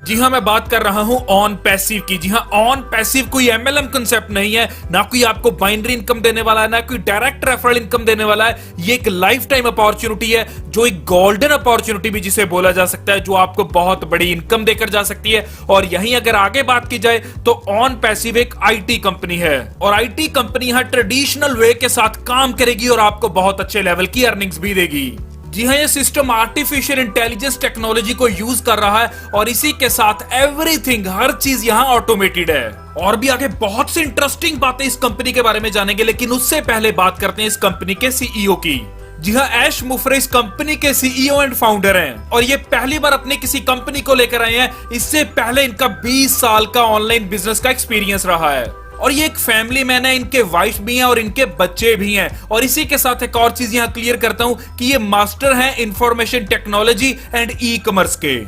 जी हाँ, मैं बात कर रहा हूं ऑन पैसिव की। जी हाँ, ऑन पैसिव कोई एमएलएम कंसेप्ट नहीं है, ना कोई आपको बाइनरी इनकम देने वाला है, ना कोई डायरेक्ट रेफरल इनकम देने वाला है। ये एक लाइफ टाइम अपॉर्चुनिटी है, जो एक गोल्डन अपॉर्चुनिटी भी जिसे बोला जा सकता है, जो आपको बहुत बड़ी इनकम देकर जा सकती है। और यहीं अगर आगे बात की जाए तो ऑन पैसिव एक आईटी कंपनी है, और आईटी कंपनी यहां ट्रेडिशनल वे के साथ काम करेगी और आपको बहुत अच्छे लेवल की अर्निंग्स भी देगी। जी हाँ, ये सिस्टम आर्टिफिशियल इंटेलिजेंस टेक्नोलॉजी को यूज कर रहा है और इसी के साथ एवरीथिंग, हर चीज यहाँ ऑटोमेटेड है। और भी आगे बहुत सी इंटरेस्टिंग बातें इस कंपनी के बारे में जानेंगे, लेकिन उससे पहले बात करते हैं इस कंपनी के सीईओ की। जी हाँ, ऐश मुफरे इस कंपनी के सीईओ एंड फाउंडर हैं और ये पहली बार अपने किसी कंपनी को लेकर आए हैं। इससे पहले इनका 20 साल का ऑनलाइन बिजनेस का एक्सपीरियंस रहा है और ये एक फैमिली मैन है, इनके वाइफ भी हैं और इनके बच्चे भी हैं। और इसी के साथ एक और चीज यहाँ क्लियर करता हूं कि ये मास्टर हैं information technology and e commerce के।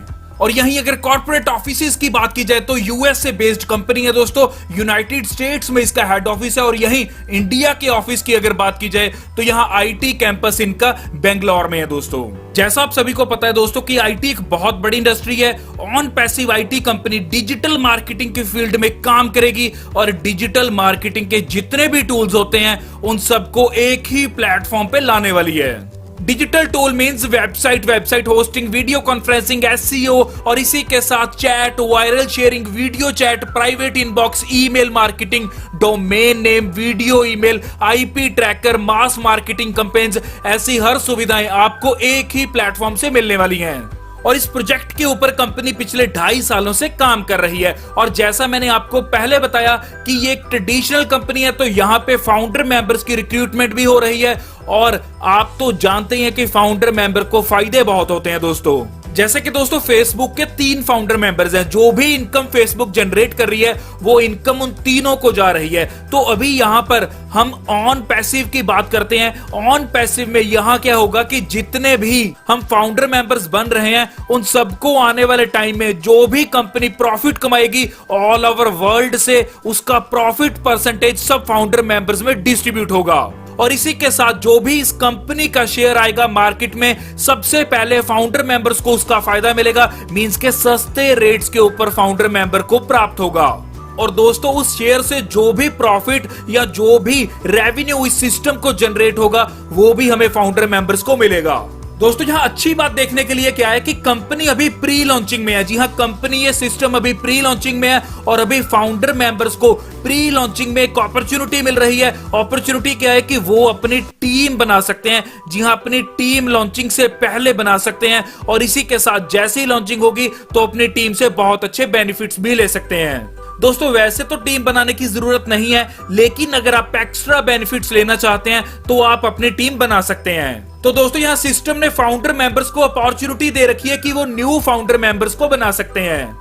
और यहीं अगर कॉर्पोरेट ऑफिसेज की बात की जाए तो यूएस से बेस्ड कंपनी है दोस्तों, यूनाइटेड स्टेट्स में इसका हेड ऑफिस है। और यहीं इंडिया के ऑफिस की अगर बात की जाए तो यहाँ आईटी कैंपस इनका बेंगलोर में है दोस्तों। जैसा आप सभी को पता है दोस्तों कि आईटी एक बहुत बड़ी इंडस्ट्री है। On passive IT company digital marketing के फील्ड में काम करेगी और डिजिटल मार्केटिंग के जितने भी टूल्स होते हैं उन सबको एक ही प्लेटफॉर्म पे लाने वाली है। Digital tool means website hosting, video conferencing, SEO और इसी के साथ chat, viral sharing, video chat, private inbox, email marketing, domain name, video email, IP tracker, mass marketing campaigns, ऐसी हर सुविधाएं आपको एक ही प्लेटफॉर्म से मिलने वाली हैं। और इस प्रोजेक्ट के ऊपर कंपनी पिछले 2.5 सालों से काम कर रही है। और जैसा मैंने आपको पहले बताया कि ये एक ट्रेडिशनल कंपनी है, तो यहाँ पे फाउंडर मेंबर्स की रिक्रूटमेंट भी हो रही है। और आप तो जानते ही हैं कि फाउंडर मेंबर को फायदे बहुत होते हैं दोस्तों। जैसे कि दोस्तों फेसबुक के 3 फाउंडर मेंबर्स हैं, जो भी इनकम फेसबुक जनरेट कर रही है वो इनकम उन तीनों को जा रही है। तो अभी यहां पर हम ऑन पैसिव की बात करते हैं। ऑन पैसिव में यहां क्या होगा कि जितने भी हम फाउंडर मेंबर्स बन रहे हैं उन सबको आने वाले टाइम में जो भी कंपनी प्रॉफिट कमाएगी ऑल ओवर वर्ल्ड से, उसका प्रॉफिट परसेंटेज सब फाउंडर मेंबर्स में डिस्ट्रीब्यूट होगा। और इसी के साथ जो भी इस कंपनी का शेयर आएगा मार्केट में, सबसे पहले फाउंडर मेंबर्स को उसका फायदा मिलेगा। मींस के सस्ते रेट्स के ऊपर फाउंडर मेंबर को प्राप्त होगा। और दोस्तों उस शेयर से जो भी प्रॉफिट या जो भी रेवेन्यू इस सिस्टम को जनरेट होगा वो भी हमें फाउंडर मेंबर्स को मिलेगा। दोस्तों यहाँ अच्छी बात देखने के लिए क्या है कि कंपनी अभी प्री लॉन्चिंग में है। जी हाँ, कंपनी ये सिस्टम अभी प्री लॉन्चिंग में है और अभी फाउंडर मेंबर्स को प्री लॉन्चिंग में एक अपॉर्चुनिटी मिल रही है। अपॉर्चुनिटी क्या है कि वो अपनी टीम बना सकते हैं। जी हाँ, अपनी टीम लॉन्चिंग से पहले बना सकते हैं और इसी के साथ जैसे ही लॉन्चिंग होगी तो अपनी टीम से बहुत अच्छे बेनिफिट्स भी ले सकते हैं। दोस्तों वैसे तो टीम बनाने की जरूरत नहीं है, लेकिन अगर आप एक्स्ट्रा बेनिफिट्स लेना चाहते हैं तो आप अपनी टीम बना सकते हैं। तो दोस्तों यहाँ सिस्टम ने फाउंडर मेंबर्स को अपॉर्चुनिटी दे रखी है कि वो न्यू फाउंडर मेंबर्स को बना सकते हैं।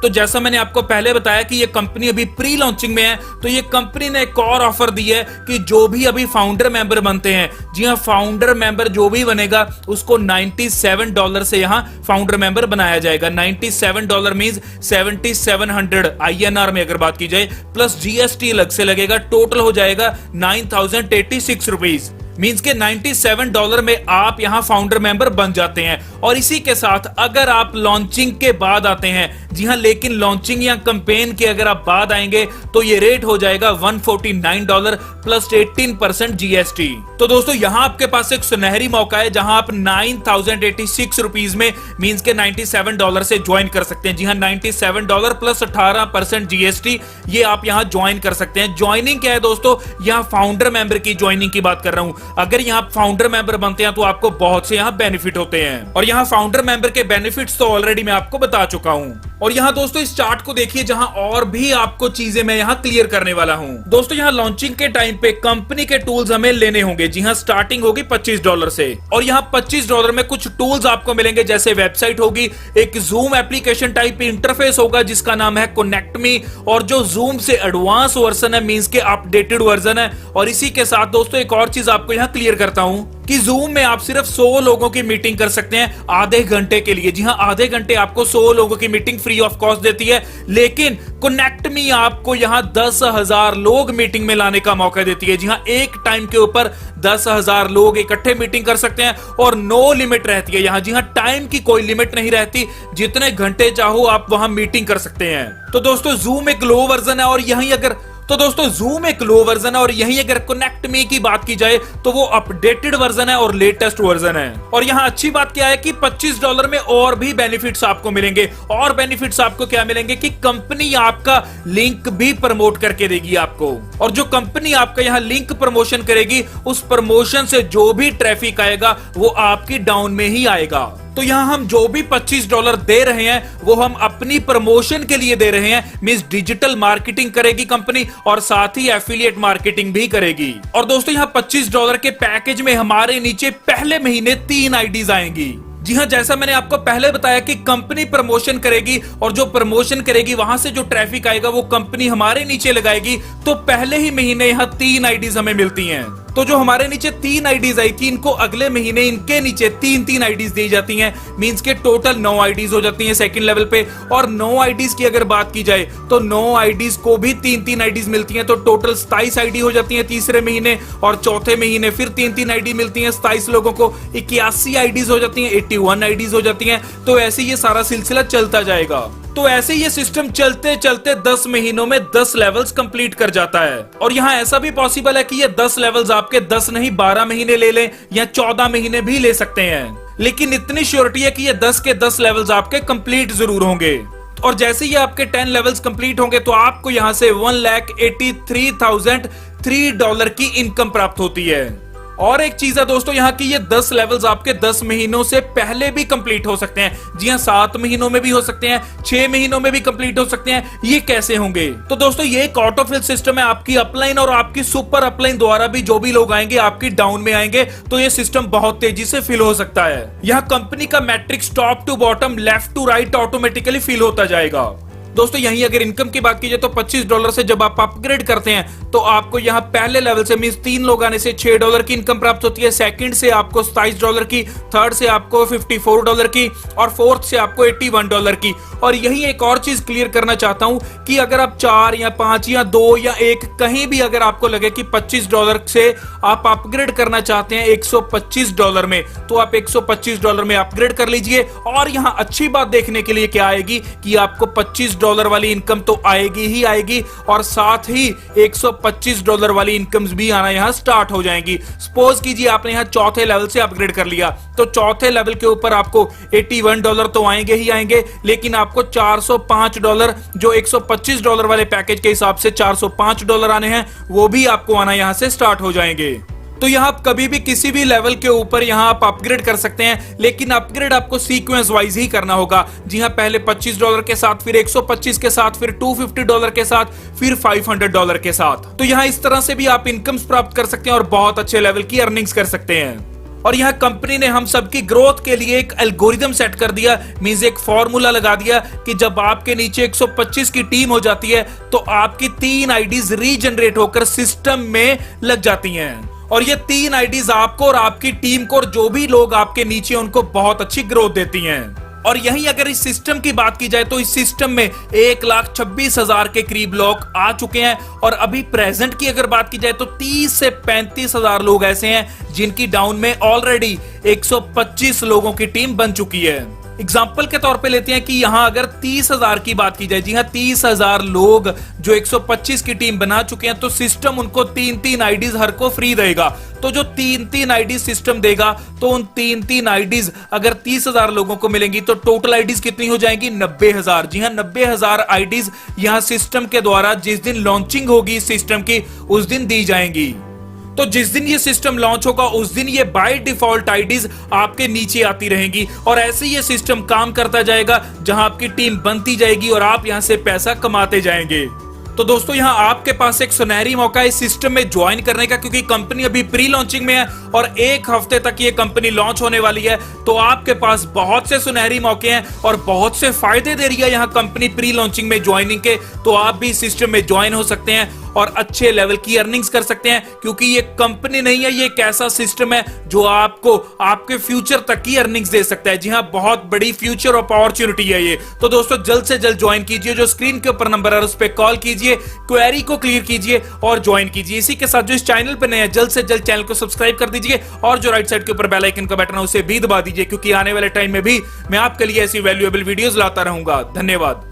तो जैसा मैंने आपको पहले बताया कि ये कंपनी अभी प्री लॉन्चिंग में है, तो ये कंपनी ने एक और ऑफर दी है कि जो भी अभी फाउंडर मेंबर बनते हैं, जी हाँ, फाउंडर मेंबर जो भी बनेगा उसको $97 से यहाँ फाउंडर मेंबर बनाया जाएगा। $97 मींस 7700 INR में अगर बात की जाए, प्लस जीएसटी अलग से लगेगा, टोटल हो जाएगा 9086 रुपीज। मींस के $97 में आप यहां फाउंडर मेंबर बन जाते हैं। और इसी के साथ अगर आप लॉन्चिंग के बाद आते हैं, जी हां, लेकिन लॉन्चिंग या कैंपेन के अगर आप बाद आएंगे तो ये रेट हो जाएगा $149 प्लस 18% जीएसटी। तो दोस्तों यहां आपके पास एक सुनहरी मौका है जहां आप 9086 रुपीज में मींस के $97 से ज्वाइन कर सकते हैं। जी हां, $97 प्लस 18% जीएसटी, ये आप यहां ज्वाइन कर सकते हैं। ज्वाइनिंग क्या है दोस्तों, यहां फाउंडर मेंबर की ज्वाइनिंग की बात कर रहा हूं। अगर यहाँ फाउंडर मेंबर बनते हैं तो आपको बहुत से यहाँ बेनिफिट होते हैं और यहाँ फाउंडर मेंबर के बेनिफिट्स तो ऑलरेडी मैं आपको बता चुका हूँ। और यहाँ दोस्तों इस चार्ट को देखिए जहाँ और भी आपको चीजें मैं यहाँ क्लियर करने वाला हूँ। दोस्तों यहाँ लॉन्चिंग के टाइम पे कंपनी के टूल्स हमें लेने होंगे। जी हाँ, स्टार्टिंग होगी $25 से और यहाँ $25 में कुछ टूल्स आपको मिलेंगे, जैसे वेबसाइट होगी, एक जूम एप्लीकेशन टाइप इंटरफेस होगा जिसका नाम है कनेक्ट मी, और जो जूम से एडवांस वर्जन है मींस के अपडेटेड वर्जन है। और इसी के साथ दोस्तों एक और चीज आपको यहाँ क्लियर करता हूँ कि जूम में आप सिर्फ 100 लोगों की मीटिंग कर सकते हैं आधे घंटे के लिए। जी हां, आधे घंटे आपको 100 लोगों की मीटिंग फ्री ऑफ कॉस्ट देती है। लेकिन कनेक्ट मी आपको यहां 10,000 लोग मीटिंग में लाने का मौका देती है। जी हां, एक टाइम के ऊपर 10,000 लोग इकट्ठे मीटिंग कर सकते हैं और नो लिमिट रहती है यहां। जी हां, टाइम की कोई लिमिट नहीं रहती, जितने घंटे चाहो आप वहां मीटिंग कर सकते हैं। तो दोस्तों जूम एक लो वर्जन है और यहीं अगर कनेक्ट मी की बात की जाए तो वो अपडेटेड वर्जन है और लेटेस्ट वर्जन है। और यहां अच्छी बात क्या है कि $25 में और भी बेनिफिट्स आपको मिलेंगे। और बेनिफिट्स आपको क्या मिलेंगे कि कंपनी आपका लिंक भी प्रमोट करके देगी आपको। और जो कंपनी आपका यहां लिंक प्रमोशन करेगी, उस प्रमोशन से जो भी ट्रैफिक आएगा वो आपकी डाउन में ही आएगा। तो यहां हम जो भी $25 दे रहे हैं वो हम अपनी प्रमोशन के लिए दे रहे हैं। मींस डिजिटल मार्केटिंग करेगी कंपनी और साथ ही एफिलिएट मार्केटिंग भी करेगी। और दोस्तों यहां $25 के पैकेज में हमारे नीचे पहले महीने 3 आईडीज आएंगी। जी हां, जैसा मैंने आपको पहले बताया कि कंपनी प्रमोशन करेगी और जो प्रमोशन करेगी वहां से जो ट्रैफिक आएगा वो कंपनी हमारे नीचे लगाएगी। तो पहले ही महीने यहां 3 आईडीज हमें मिलती हैं। तो जो हमारे नीचे 3 आईडीज आई थी, इनको अगले महीने इनके नीचे 3 आईडीज दी जाती हैं। मींस के टोटल 9 आईडीज हो जाती हैं सेकंड लेवल पे। और 9 आईडीज की अगर बात की जाए तो 9 आईडीज को भी 3 आईडीज मिलती हैं। तो टोटल 27 आईडी हो जाती हैं तीसरे महीने। और चौथे महीने फिर 3 आईडी मिलती हैं 27 लोगों को। 81 आईडीज हो जाती हैं, 81 आईडीज हो जाती हैं। तो ऐसे ये सारा सिलसिला चलता जाएगा। तो ऐसे ये सिस्टम चलते चलते 10 महीनों में 10 लेवल्स कंप्लीट कर जाता है। और यहां ऐसा भी पॉसिबल है कि ये 10 लेवल्स आपके 10 नहीं 12 महीने ले लें या 14 महीने भी ले सकते हैं। लेकिन इतनी श्योरिटी है कि ये 10 के 10 लेवल्स आपके कंप्लीट जरूर होंगे। और जैसे ही आपके 10 लेवल्स कंप्लीट होंगे तो आपको यहां से $1,83,003 की इनकम प्राप्त होती है। और एक चीज है दोस्तों यहाँ की, ये 10 लेवल्स आपके 10 महीनों से पहले भी कंप्लीट हो सकते हैं। जी हाँ, 7 महीनों में भी हो सकते हैं, 6 महीनों में भी कंप्लीट हो सकते हैं। ये कैसे होंगे? तो दोस्तों ये एक ऑटोफिल सिस्टम है। आपकी अपलाइन और आपकी सुपर अपलाइन द्वारा भी जो भी लोग आएंगे आपकी डाउन में आएंगे तो ये सिस्टम बहुत तेजी से फिल हो सकता है। यहाँ कंपनी का matrix top to bottom, left to right automatically fill होता जाएगा। दोस्तों यहीं अगर इनकम की बात की जाए तो $25 से जब आप अपग्रेड करते हैं तो आपको यहाँ पहले लेवल से मींस 3 लोग आने से $6 की इनकम प्राप्त होती है। सेकंड से आपको $27 की, थर्ड से आपको $54 की और फोर्थ से आपको $81 की। और यही एक और चीज क्लियर करना चाहता हूं कि अगर आप 4 या 5 या 2 या 1 कहीं भी अगर आपको लगे कि $25 से आप अपग्रेड करना चाहते हैं $125 में, तो आप $125 में अपग्रेड कर लीजिए। और यहां अच्छी बात देखने के लिए क्या आएगी कि आपको $25 वाली इनकम तो आएगी ही आएगी और साथ ही $125 वाली इनकम्स भी आना यहां स्टार्ट हो जाएंगी। सपोज कीजिए आपने यहां चौथे लेवल से अपग्रेड कर लिया तो चौथे लेवल के ऊपर आपको $81 तो आएंगे ही आएंगे, लेकिन आपको $405 जो $125 वाले पैकेज के हिसाब से $405 आने हैं वो भी आपको आना यहां से स्टार्ट हो जाएंगे। तो यहां आप कभी भी किसी भी लेवल के ऊपर यहां आप अपग्रेड कर सकते हैं, लेकिन अपग्रेड आपको सीक्वेंस वाइज ही करना होगा। जी हां, पहले $25 के साथ, फिर $125 के साथ, फिर $250 के साथ, फिर $500 के साथ। तो यहां इस तरह से भी आप इनकम्स प्राप्त कर सकते हैं और बहुत अच्छे लेवल की अर्निंग्स कर सकते हैं। और यहां कंपनी ने हम सबकी ग्रोथ के लिए एक एल्गोरिदम सेट कर दिया, मींस एक फॉर्मूला लगा दिया कि जब आपके नीचे 125 की टीम हो जाती है तो आपकी 3 आईडीज रीजनरेट होकर सिस्टम में लग जाती हैं। और ये 3 आईडीज आपको और आपकी टीम को और जो भी लोग आपके नीचे उनको बहुत अच्छी ग्रोथ देती हैं। और यहीं अगर इस सिस्टम की बात की जाए तो इस सिस्टम में 1,26,000 के करीब लोग आ चुके हैं। और अभी प्रेजेंट की अगर बात की जाए तो 30 से 35,000 लोग ऐसे हैं जिनकी डाउन में ऑलरेडी 125 लोगों की टीम बन चुकी है। एग्जाम्पल के तौर पे लेते हैं कि यहां अगर 30,000 की बात की जाए, जी हां 30,000 लोग जो 125 की टीम बना चुके हैं तो सिस्टम उनको 3 आईडीज हर को फ्री देगा। तो जो 3 आईडीज सिस्टम देगा तो उन 3 आईडीज अगर 30,000 लोगों को मिलेंगी तो टोटल आईडीज कितनी हो जाएंगी? 90,000। जी हां, 90,000 आईडीज यहां सिस्टम के द्वारा जिस दिन लॉन्चिंग होगी सिस्टम की उस दिन दी जाएंगी। तो जिस दिन ये सिस्टम लॉन्च होगा उस दिन ये बाय डिफॉल्ट आईडीज आपके नीचे आती रहेंगी और ऐसे ये सिस्टम काम करता जाएगा जहां आपकी टीम बनती जाएगी और आप यहां से पैसा कमाते जाएंगे। तो दोस्तों यहां आपके पास एक सुनहरी मौका है इस सिस्टम में ज्वाइन करने का, क्योंकि कंपनी अभी प्री लॉन्चिंग में है और 1 हफ्ते तक ये कंपनी लॉन्च होने वाली है। तो आपके पास बहुत से सुनहरी मौके हैं और बहुत से फायदे दे रही है यहां कंपनी प्री लॉन्चिंग में ज्वाइनिंग के। तो आप भी इस सिस्टम में ज्वाइन हो सकते हैं और अच्छे लेवल की अर्निंग्स कर सकते हैं, क्योंकि ये कंपनी नहीं है, ये एक ऐसा सिस्टम है जो आपको आपके फ्यूचर तक की अर्निंग्स दे सकता है। जी हां, बहुत बड़ी फ्यूचर अपॉर्चुनिटी है ये। तो दोस्तों जल्द से जल्द ज्वाइन कीजिए, जो स्क्रीन के ऊपर नंबर है उस पर कॉल कीजिए, क्वेरी को क्लियर कीजिए और ज्वाइन कीजिए। इसी के साथ जो इस चैनल पर नए हैं, जल्द से जल्द चैनल को सब्सक्राइब कर दीजिए और जो राइट साइड के ऊपर बेल आइकन का बटन है उसे भी दबा दीजिए, क्योंकि आने वाले टाइम में भी मैं आपके लिए ऐसी वैल्यूएबल वीडियोस लाता रहूंगा। धन्यवाद।